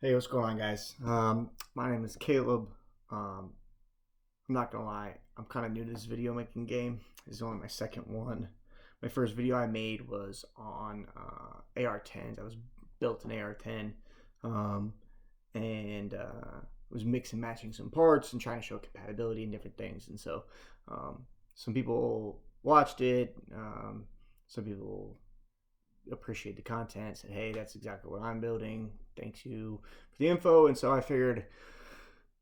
Hey, what's going on, guys? My name is Caleb. I'm not gonna lie, I'm kind of new to this video making game. This is only my second one. My first video I made was on AR-10s. I was built an AR-10 and was mixing and matching some parts and trying to show compatibility and different things. And so some people watched it. Some people appreciate the content, said, hey, that's exactly what I'm building, thanks you for the info. And so I figured,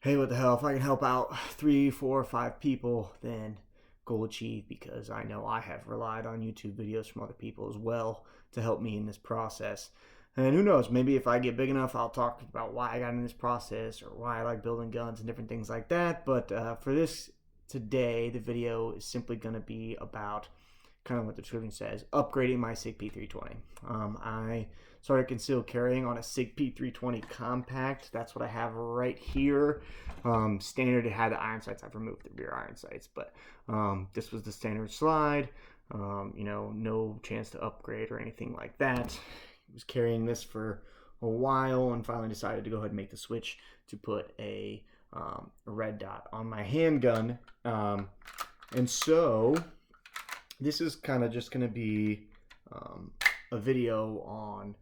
hey, what the hell, if I can help out 3, 4, 5 people, then goal achieved, because I know I have relied on YouTube videos from other people as well to help me in this process. And who knows, maybe if I get big enough, I'll talk about why I got in this process or why I like building guns and different things like that. But for this today, the video is simply going to be about kind of what the description says, upgrading my Sig P320. I started concealed carrying on a Sig P320 Compact. That's what I have right here. Standard, it had the iron sights. I've removed the rear iron sights, but this was the standard slide. No chance to upgrade or anything like that. I was carrying this for a while and finally decided to go ahead and make the switch to put a red dot on my handgun. And so this is kind of just going to be a video on,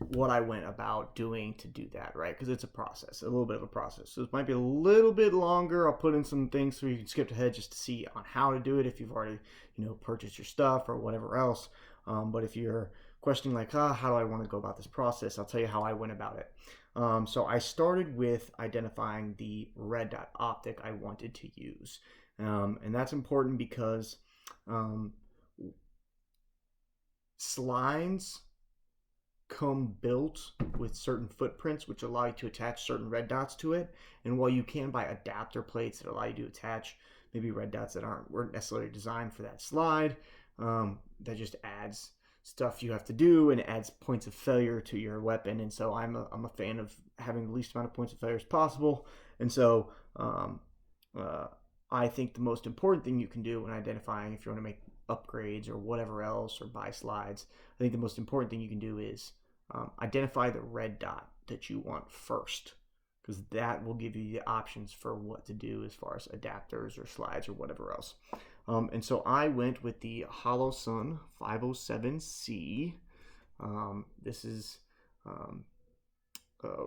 what I went about doing to do that, right? Because it's a process, a little bit of a process. So it might be a little bit longer. I'll put in some things so you can skip ahead just to see on how to do it if you've already, purchased your stuff or whatever else. But if you're questioning like, how do I want to go about this process, I'll tell you how I went about it. So I started with identifying the red dot optic I wanted to use. And that's important because slides come built with certain footprints which allow you to attach certain red dots to it, and while you can buy adapter plates that allow you to attach maybe red dots that weren't necessarily designed for that slide, that just adds stuff you have to do and adds points of failure to your weapon. And so I'm a fan of having the least amount of points of failure as possible. And so I think the most important thing you can do when identifying if you want to make upgrades or whatever else or buy slides, I think the most important thing you can do is identify the red dot that you want first, because that will give you the options for what to do as far as adapters or slides or whatever else. And so I went with the Holosun 507C. This is a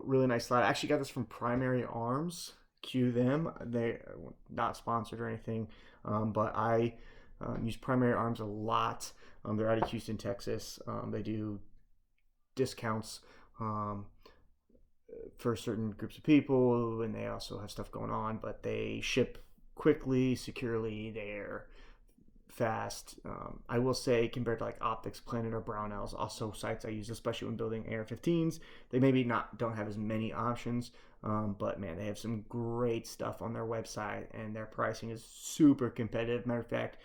really nice slide. I actually got this from Primary Arms. Cue them. They're not sponsored or anything, but I use Primary Arms a lot. They're out of Houston, Texas. They do discounts for certain groups of people, and they also have stuff going on, but they ship quickly, securely. They're fast. I will say, compared to like OPTIC's, Planet, or Brownells, also sites I use, especially when building AR-15s, they maybe don't have as many options, but man, they have some great stuff on their website, and their pricing is super competitive. Matter of fact,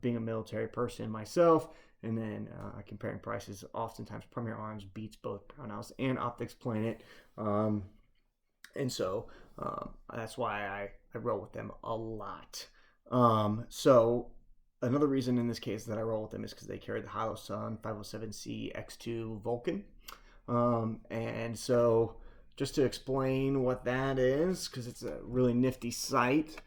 being a military person myself, and then comparing prices, oftentimes Premier Arms beats both Brownells and OPTIC's Planet, and so that's why I roll with them a lot. So another reason in this case that I roll with them is because they carry the Holosun 507C X2 Vulcan. And so just to explain what that is, because it's a really nifty sight,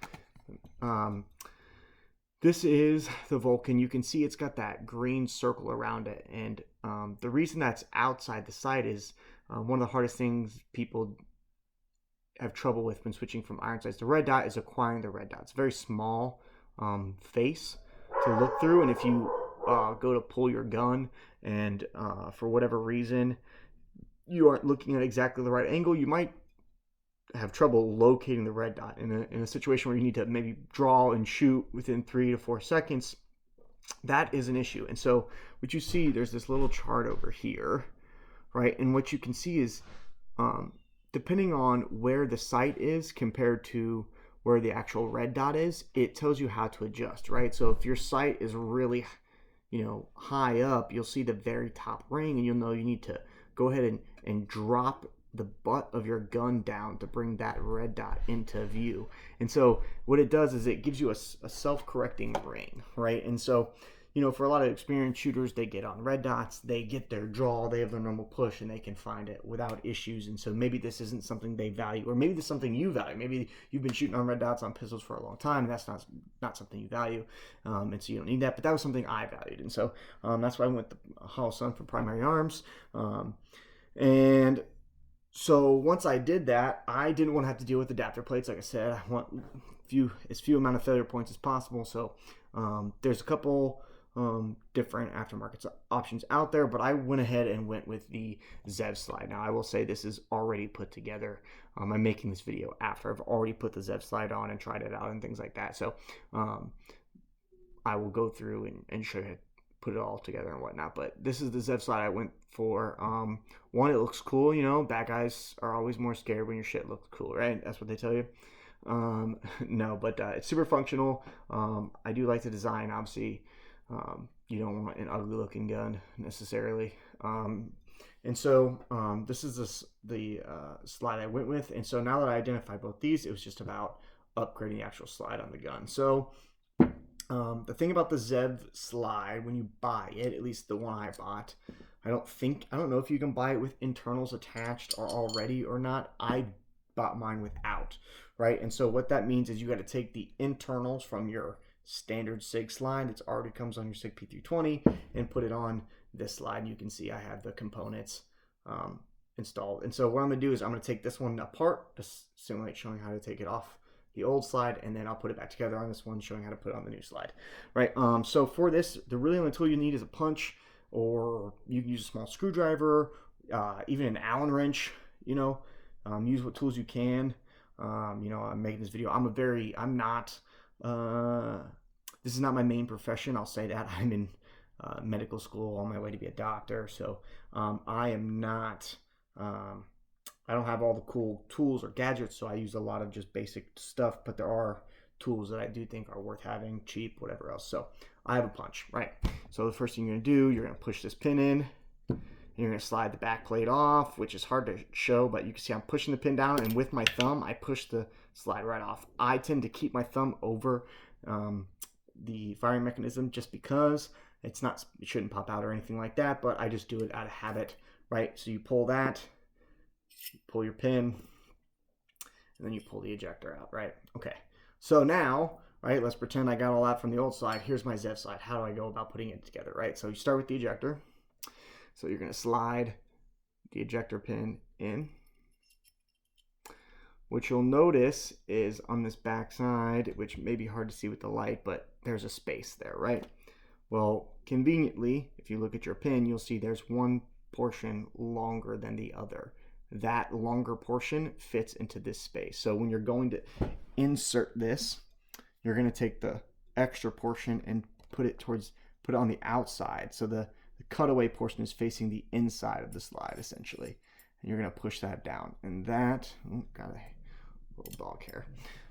this is the Vulcan. You can see it's got that green circle around it. And the reason that's outside the sight is one of the hardest things people have trouble with when switching from iron sights to red dot is acquiring the red dot. It's a very small face to look through, and if you go to pull your gun and for whatever reason you aren't looking at exactly the right angle, you might have trouble locating the red dot in a situation where you need to maybe draw and shoot within 3 to 4 seconds. That is an issue. And so what you see, there's this little chart over here, right? And what you can see is depending on where the sight is compared to where the actual red dot is, it tells you how to adjust, right? So if your sight is really, high up, you'll see the very top ring, and you'll know you need to go ahead and drop the butt of your gun down to bring that red dot into view. And so what it does is it gives you a self-correcting ring, right? And so you know, for a lot of experienced shooters, they get on red dots, they get their draw, they have their normal push, and they can find it without issues. And so maybe this isn't something they value, or maybe this is something you value. Maybe you've been shooting on red dots on pistols for a long time, and that's not something you value, and so you don't need that. But that was something I valued, and so that's why I went with the Holosun for primary arms. And so once I did that, I didn't want to have to deal with adapter plates. Like I said, I want as few amount of failure points as possible. So there's a couple different aftermarket options out there, but I went ahead and went with the Zev slide. Now I will say this is already put together. I'm making this video after I've already put the Zev slide on and tried it out and things like that. So I will go through and show you put it all together and whatnot. But this is the Zev slide I went for. One, it looks cool. You know, bad guys are always more scared when your shit looks cool, right? That's what they tell you. No, but it's super functional. I do like the design. Obviously, you don't want an ugly looking gun necessarily. And so this is the slide I went with. And so now that I identified both these, it was just about upgrading the actual slide on the gun. So the thing about the Zev slide, when you buy it, at least the one I bought, I don't know if you can buy it with internals attached or already or not. I bought mine without, right? And so what that means is you got to take the internals from your standard Sig slide that already comes on your Sig P320 and put it on this slide. And you can see I have the components installed. And so what I'm going to do is I'm going to take this one apart to simulate showing how to take it off the old slide, and then I'll put it back together on this one showing how to put it on the new slide, right? So for this, the really only tool you need is a punch, or you can use a small screwdriver, even an Allen wrench, you know. Use what tools you can. You know, I'm making this video. I'm not, this is not my main profession. I'll say that. I'm in medical school on my way to be a doctor. So I am not, I don't have all the cool tools or gadgets. So I use a lot of just basic stuff, but there are tools that I do think are worth having, cheap, whatever else. So I have a punch, right? So the first thing you're gonna do, you're gonna push this pin in. You're going to slide the back plate off, which is hard to show, but you can see I'm pushing the pin down, and with my thumb, I push the slide right off. I tend to keep my thumb over the firing mechanism just because it shouldn't pop out or anything like that, but I just do it out of habit, right? So you pull that, you pull your pin, and then you pull the ejector out, right? Okay. So now, right, let's pretend I got all that from the old slide. Here's my Zev slide. How do I go about putting it together, right? So you start with the ejector. So you're going to slide the ejector pin in. What you'll notice is on this back side, which may be hard to see with the light, but there's a space there, right? Well, conveniently, if you look at your pin, you'll see there's one portion longer than the other. That longer portion fits into this space. So when you're going to insert this, you're going to take the extra portion and put it on the outside. So the cutaway portion is facing the inside of the slide, essentially. And you're going to push that down. And that, got a little dog hair.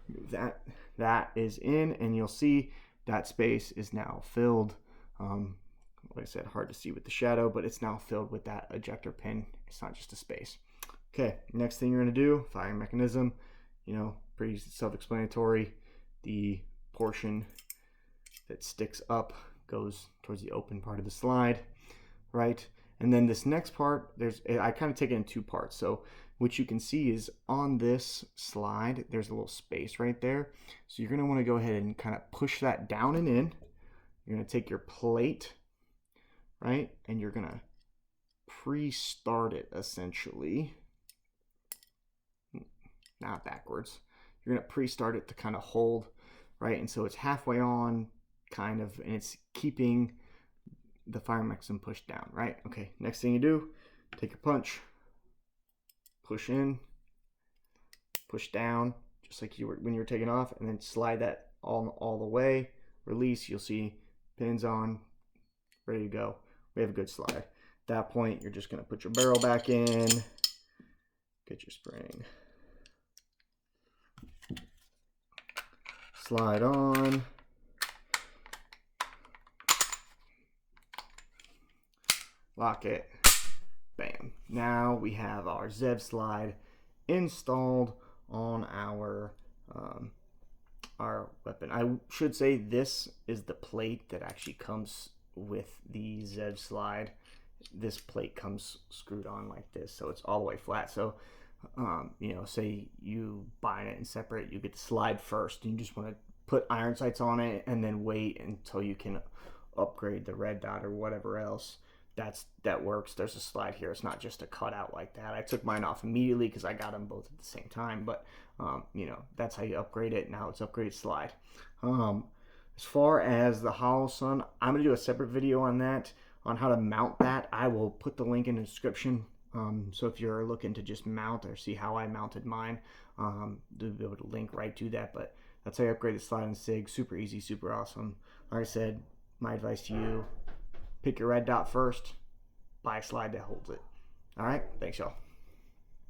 Move that. That is in, and you'll see that space is now filled. Like I said, hard to see with the shadow, but it's now filled with that ejector pin. It's not just a space. Okay, next thing you're going to do, firing mechanism. You know, pretty self-explanatory. The portion that sticks up goes towards the open part of the slide, right? And then this next part, I kind of take it in two parts. So what you can see is on this slide, there's a little space right there. So you're going to want to go ahead and kind of push that down and in. You're going to take your plate, right? And you're going to pre-start it essentially. Not backwards. You're going to pre-start it to kind of hold, right? And so it's halfway on, kind of, and it's keeping the firing mechanism pushed down, right? Okay, next thing you do, take your punch, push in, push down, just like you were when you were taking off, and then slide that all the way, release, you'll see pins on, ready to go. We have a good slide. At that point, you're just gonna put your barrel back in, get your spring, slide on, lock it, bam. Now we have our Zev slide installed on our weapon. I should say this is the plate that actually comes with the Z slide, this plate comes screwed on like this, so it's all the way flat. So you know, say you buy it and separate, you get the slide first, and you just want to put iron sights on it and then wait until you can upgrade the red dot or whatever else. That works. There's a slide here. It's not just a cutout like that. I took mine off immediately because I got them both at the same time, but you know, that's how you upgrade it. Now it's upgraded slide. As far as the Holosun, I'm going to do a separate video on that, on how to mount that. I will put the link in the description. So if you're looking to just mount or see how I mounted mine, you'll be able to link right to that. But that's how you upgrade the slide in Sig. Super easy, super awesome. Like I said, my advice to you, pick your red dot first, buy a slide that holds it. All right, thanks y'all.